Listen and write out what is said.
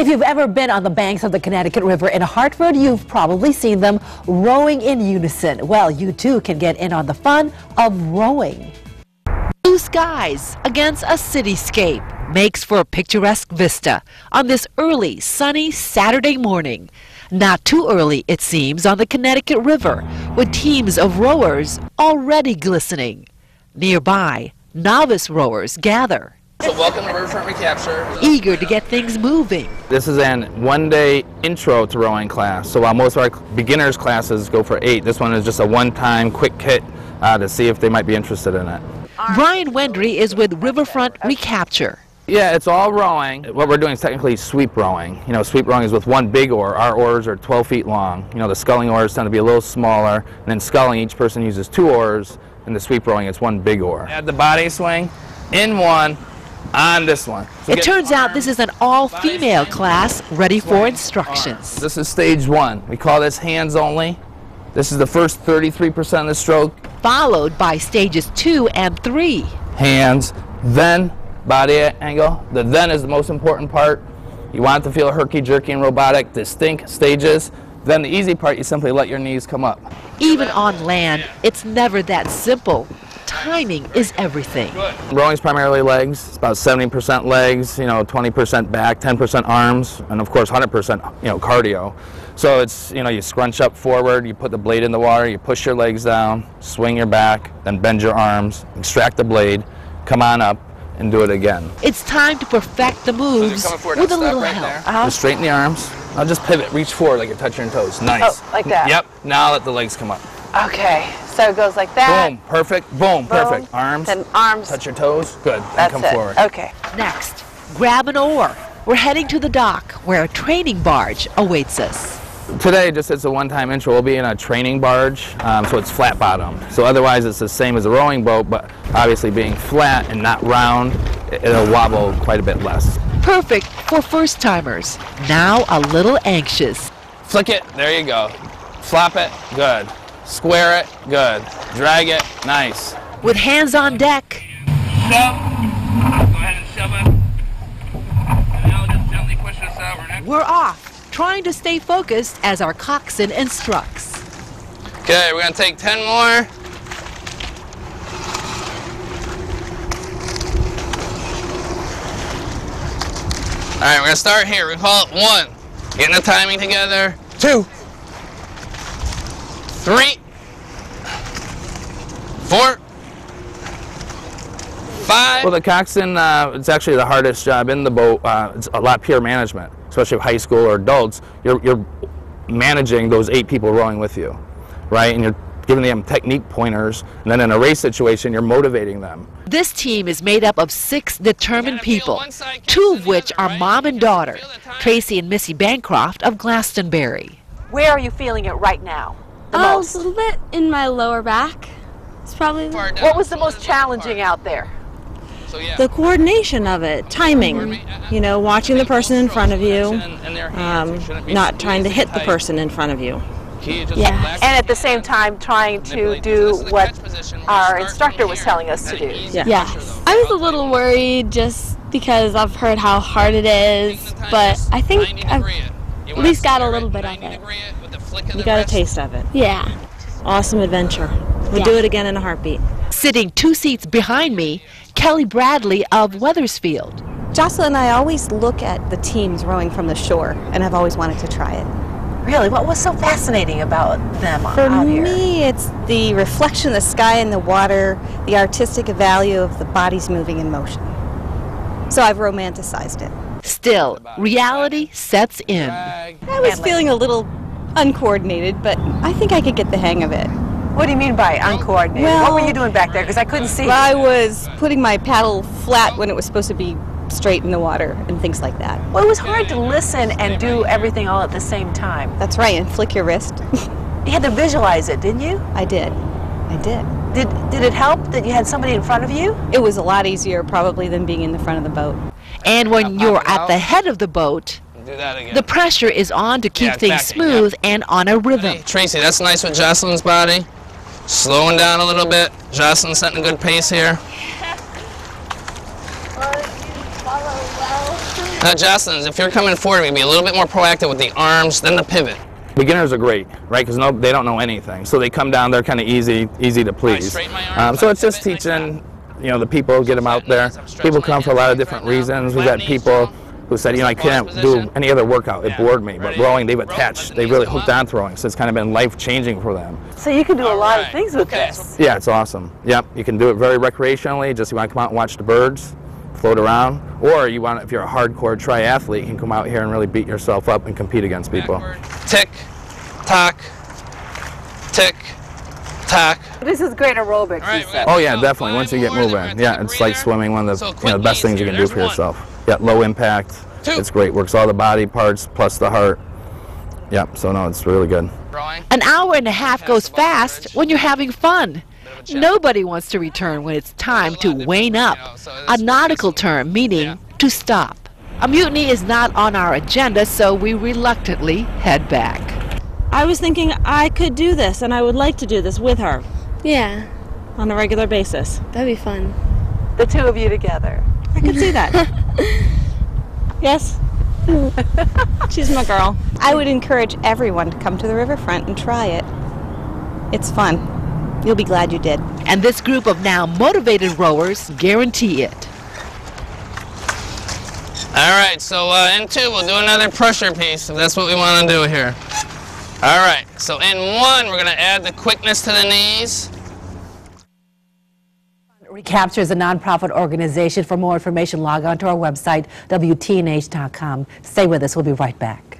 If you've ever been on the banks of the Connecticut River in Hartford, you've probably seen them rowing in unison. Well, you too can get in on the fun of rowing. Blue skies against a cityscape makes for a picturesque vista on this early, sunny Saturday morning. Not too early, it seems, on the Connecticut River, with teams of rowers already glistening. Nearby, novice rowers gather. So welcome to Riverfront Recapture. Eager to get things moving. This is an one-day intro to rowing class. So while most of our beginners classes go for 8, this one is just a one-time quick hit to see if they might be interested in it. Brian Wendry is with Riverfront Recapture. Yeah, it's all rowing. What we're doing is technically sweep rowing. You know, sweep rowing is with one big oar. Our oars are 12 feet long. You know, the sculling oars tend to be a little smaller. And then sculling, each person uses 2 oars. And the sweep rowing, it's one big oar. Add the body swing in one. On this one. So it turns out this is an all-female class ready for instructions. This is stage 1. We call this hands only. This is the first 33% of the stroke. Followed by stages 2 and 3. Hands, then body angle. The then is the most important part. You want it to feel herky-jerky and robotic, distinct stages. Then the easy part, you simply let your knees come up. Even on land, it's never that simple. Timing is everything. Rowing is primarily legs. It's about 70% legs, 20% back, 10% arms, and of course 100% cardio. So it's, you scrunch up forward, you put the blade in the water, you push your legs down, swing your back, then bend your arms, extract the blade, come on up, and do it again. It's time to perfect the moves with a little help. Just straighten the arms. I'll just pivot, reach forward like you're touching your toes. Nice. Oh, like that? Yep. Now let the legs come up. Okay, so it goes like that. Boom, perfect, boom, perfect. Arms, then arms. Touch your toes, good, That's and come forward. Okay. Next, grab an oar. We're heading to the dock where a training barge awaits us. Today, just as a one-time intro, we'll be in a training barge, so it's flat-bottomed. So otherwise it's the same as a rowing boat, but obviously being flat and not round, it'll wobble quite a bit less. Perfect for first-timers, now a little anxious. Flick it, there you go. Flop it, good. Square it, good. Drag it, nice. With hands on deck. Shove. Go ahead and shove it. And now just gently push this over. We're off, trying to stay focused as our coxswain instructs. Okay, we're gonna take 10 more. All right, we're gonna start here. We call it 1. Getting the timing together. 2. 3, 4, 5. Well, the coxswain, it's actually the hardest job in the boat. It's a lot pure management, especially with high school or adults. You're managing those 8 people rowing with you, right? And you're giving them technique pointers, and then in a race situation, you're motivating them. This team is made up of 6 determined people, 2 of which are mom and daughter, Tracy and Missy Bancroft of Glastonbury. Where are you feeling it right now? It's a little bit in my lower back. It's probably. What was the most challenging out there? The coordination of it, timing, watching the person in front of you, not trying to hit the person in front of you. Yeah. And at the same time trying to do what our instructor was telling us to do. Yeah. I was a little worried just because I've heard how hard it is, but I think I've at least got a little bit of it. You got a taste of it. Yeah. Awesome adventure. We'd do it again in a heartbeat. Sitting 2 seats behind me, Kelly Bradley of Wethersfield. Jocelyn and I always look at the teams rowing from the shore, and I've always wanted to try it. Really? What was so fascinating about them For out here? me, it's the reflection of the sky and the water, the artistic value of the bodies moving in motion. So I've romanticized it. Still, reality sets in. I was feeling a little uncoordinated, but I think I could get the hang of it. What do you mean by uncoordinated? Well, what were you doing back there? Because I couldn't see. I was putting my paddle flat when it was supposed to be straight in the water and things like that. Well, it was hard to listen and do everything all at the same time. That's right, and flick your wrist. You had to visualize it, didn't you? I did. Did it help that you had somebody in front of you? It was a lot easier probably than being in the front of the boat. And when you're at the head of the boat, Do that again. the pressure is on to keep things smooth and on a rhythm. Tracy, that's nice with Jocelyn's body. Slowing down a little bit. Jocelyn setting a good pace here. Well, you follow well. Now, Jocelyn, if you're coming forward, maybe a little bit more proactive with the arms, then the pivot. Beginners are great, right? Because they don't know anything, so they come down. They're kind of easy to please. So it's just teaching, the people, get them out there. People come for a lot of different reasons. We've got people who said, I can't do any other workout. It bored me. But rowing, they've really hooked on throwing. So it's kind of been life-changing for them. So you can do a lot of things with this. Yeah, it's awesome. Yep, you can do it very recreationally. Just you want to come out and watch the birds float around, or if you're a hardcore triathlete, you can come out here and really beat yourself up and compete against people. Tick, tock, tick, tock. This is great aerobics, you said. Oh yeah, definitely. Once you get moving, yeah, it's like swimming. One of the best things you can do for yourself. Yeah, low impact. It's great. Works all the body parts plus the heart. Yep. So no, it's really good. An hour and a half goes fast when you're having fun. Nobody wants to return when it's time to wane up, a nautical term meaning to stop. A mutiny is not on our agenda, so we reluctantly head back. I was thinking I could do this, and I would like to do this with her. Yeah. On a regular basis. That'd be fun. The two of you together. I could see that. Yes. She's my girl. I would encourage everyone to come to the riverfront and try it. It's fun. You'll be glad you did. And this group of now motivated rowers guarantee it. All right, so in 2, we'll do another pressure piece, if that's what we want to do here. All right, so in 1, we're going to add the quickness to the knees. Recapture is a nonprofit organization. For more information, log on to our website, WTNH.com. Stay with us. We'll be right back.